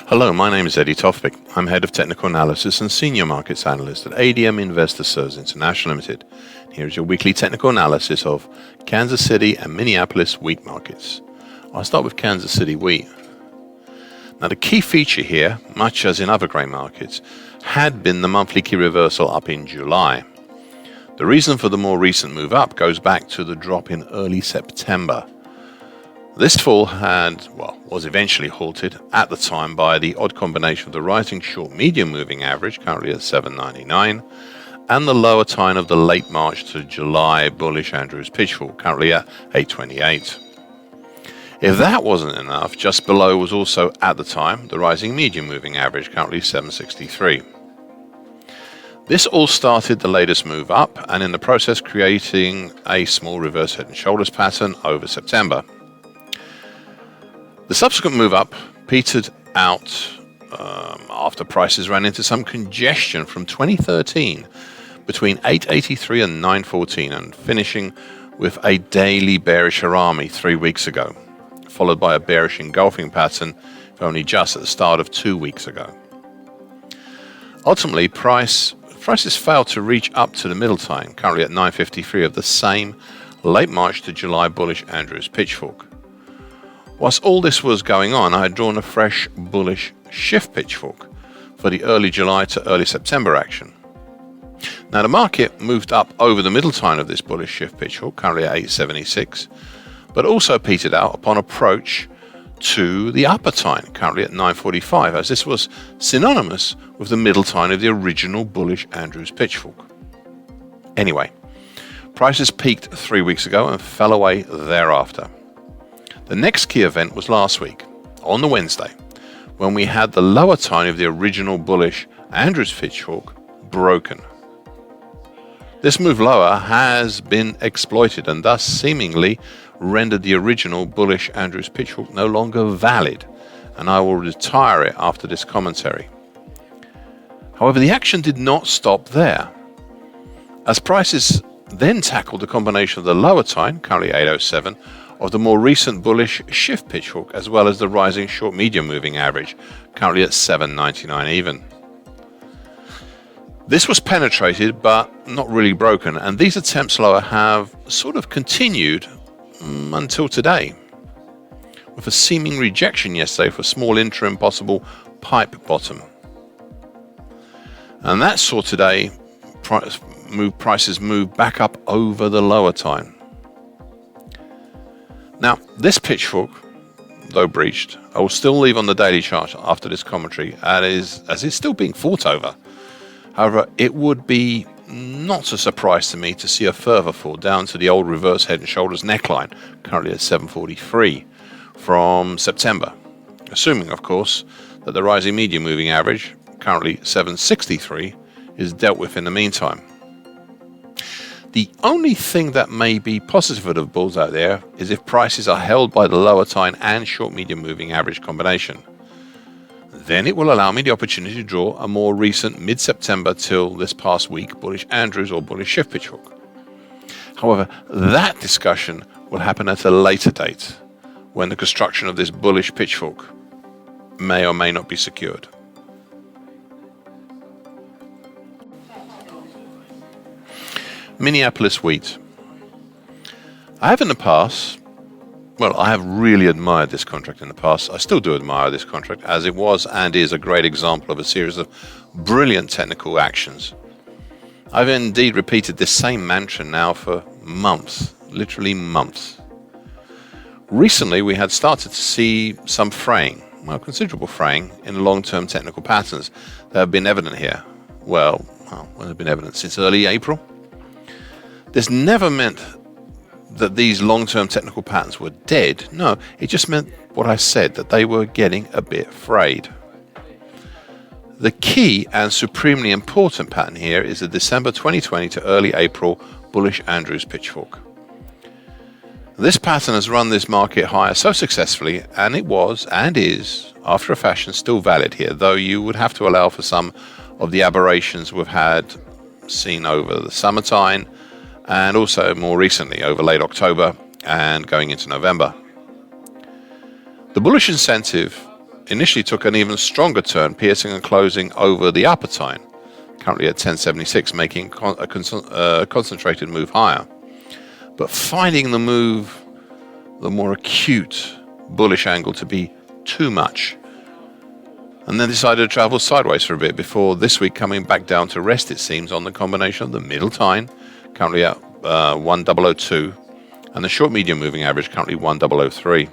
Hello, my name is Eddie Tofvik. I'm Head of Technical Analysis and Senior Markets Analyst at ADM Investor Services International Limited. Here's your weekly technical analysis of Kansas City and Minneapolis wheat markets. I'll start with Kansas City wheat. Now, the key feature here, much as in other grain markets, had been the monthly key reversal up in July. The reason for the more recent move up goes back to the drop in early September. This fall was eventually halted at the time by the odd combination of the rising short-medium moving average, currently at 799, and the lower time of the late March to July bullish Andrews pitchfork, currently at 828. If that wasn't enough, just below was also, at the time, the rising medium moving average, currently 763. This all started the latest move up, and in the process creating a small reverse head and shoulders pattern over September. The subsequent move up petered out after prices ran into some congestion from 2013 between 883 and 914, and finishing with a daily bearish Harami 3 weeks ago, followed by a bearish engulfing pattern only just at the start of 2 weeks ago. Ultimately, prices failed to reach up to the middle time, currently at 953 of the same late March to July bullish Andrews pitchfork. Whilst all this was going on, I had drawn a fresh bullish shift pitchfork for the early July to early September action. Now, the market moved up over the middle time of this bullish shift pitchfork, currently at 876, but also petered out upon approach to the upper time, currently at 945, as this was synonymous with the middle time of the original bullish Andrews pitchfork. Anyway, prices peaked 3 weeks ago and fell away thereafter. The next key event was last week, on the Wednesday, when we had the lower time of the original bullish Andrews pitchfork broken. This move lower has been exploited and thus seemingly rendered the original bullish Andrews pitchfork no longer valid, and I will retire it after this commentary. However, the action did not stop there, as prices then tackled the combination of the lower time, currently 807, of the more recent bullish shift pitchfork, as well as the rising short-medium moving average, currently at 799 even. This was penetrated but not really broken, and these attempts lower have sort of continued until today, with a seeming rejection yesterday for a small interim possible pipe bottom. And that saw today prices move back up over the lower time. Now, this pitchfork, though breached, I will still leave on the daily chart after this commentary, as it's still being fought over. However, it would be not a surprise to me to see a further fall down to the old reverse head and shoulders neckline, currently at 743, from September, assuming, of course, that the rising medium moving average, currently 763, is dealt with in the meantime. The only thing that may be positive for the bulls out there is if prices are held by the lower time and short-medium moving average combination. Then it will allow me the opportunity to draw a more recent mid-September till this past week bullish Andrews or bullish shift pitchfork. However, that discussion will happen at a later date, when the construction of this bullish pitchfork may or may not be secured. Minneapolis wheat. I have really admired this contract in the past. I still do admire this contract, as it was and is a great example of a series of brilliant technical actions. I've indeed repeated this same mantra now for months, literally months. Recently, we had started to see some fraying, considerable fraying in the long-term technical patterns that have been evident here. Well, they've been evident since early April. This never meant that these long-term technical patterns were dead. No, it just meant what I said, that they were getting a bit frayed. The key and supremely important pattern here is the December 2020 to early April bullish Andrews pitchfork. This pattern has run this market higher so successfully, and it was and is, after a fashion, still valid here, though you would have to allow for some of the aberrations we've had seen over the summertime, and also more recently over late October and going into November. The bullish incentive initially took an even stronger turn, piercing and closing over the upper time, currently at 1076, making a concentrated move higher. But finding the more acute bullish angle to be too much, and then decided to travel sideways for a bit before this week coming back down to rest, it seems, on the combination of the middle time, currently at 1002, and the short medium moving average, currently 1003.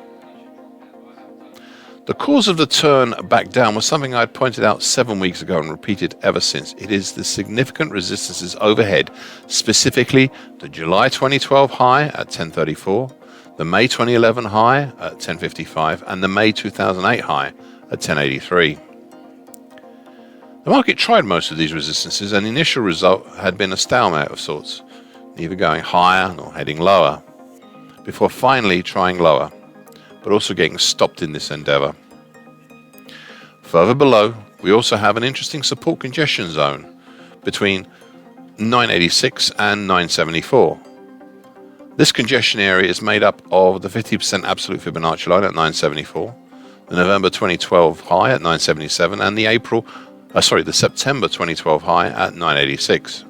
The cause of the turn back down was something I had pointed out 7 weeks ago and repeated ever since. It is the significant resistances overhead, specifically the July 2012 high at 1034, the May 2011 high at 1055, and the May 2008 high at 1083. The market tried most of these resistances, and the initial result had been a stalemate of sorts, neither going higher nor heading lower, before finally trying lower, but also getting stopped in this endeavor. Further below, we also have an interesting support congestion zone between 986 and 974. This congestion area is made up of the 50% absolute Fibonacci line at 974, the November 2012 high at 977, and the September 2012 high at 986.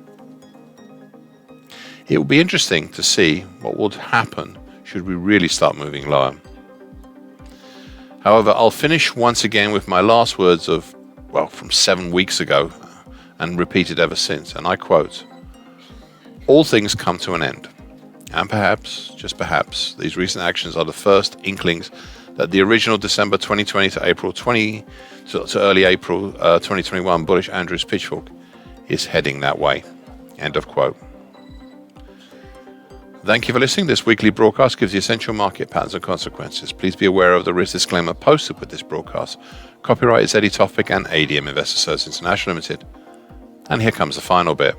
It will be interesting to see what would happen should we really start moving lower. However, I'll finish once again with my last words from 7 weeks ago and repeated ever since, and I quote, "All things come to an end. And perhaps, just perhaps, these recent actions are the first inklings that the original December 2020 to early April 2021 bullish Andrews pitchfork is heading that way." End of quote. Thank you for listening. This weekly broadcast gives the essential market patterns and consequences. Please be aware of the risk disclaimer posted with this broadcast. Copyright is Eddie Topic and ADM Investor Services International Limited. And here comes the final bit.